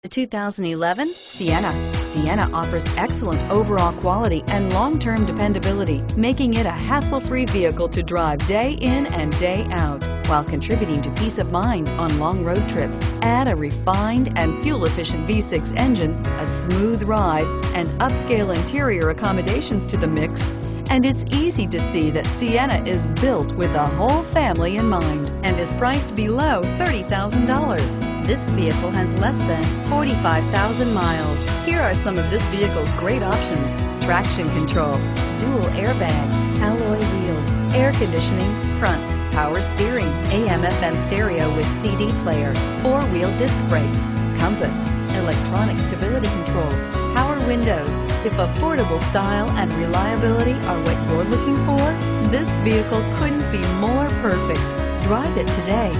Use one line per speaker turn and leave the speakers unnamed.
The 2011 Sienna. Sienna offers excellent overall quality and long-term dependability, making it a hassle-free vehicle to drive day in and day out, while contributing to peace of mind on long road trips. Add a refined and fuel-efficient V6 engine, a smooth ride, and upscale interior accommodations to the mix, and it's easy to see that Sienna is built with the whole family in mind and is priced below $30,000. This vehicle has less than 45,000 miles. Here are some of this vehicle's great options: traction control, dual airbags, alloy wheels, air conditioning, front, power steering, AM/FM stereo with CD player, four-wheel disc brakes, compass, electronic stability control, power windows. If affordable style and reliability are what you're looking for, this vehicle couldn't be more perfect. Drive it today.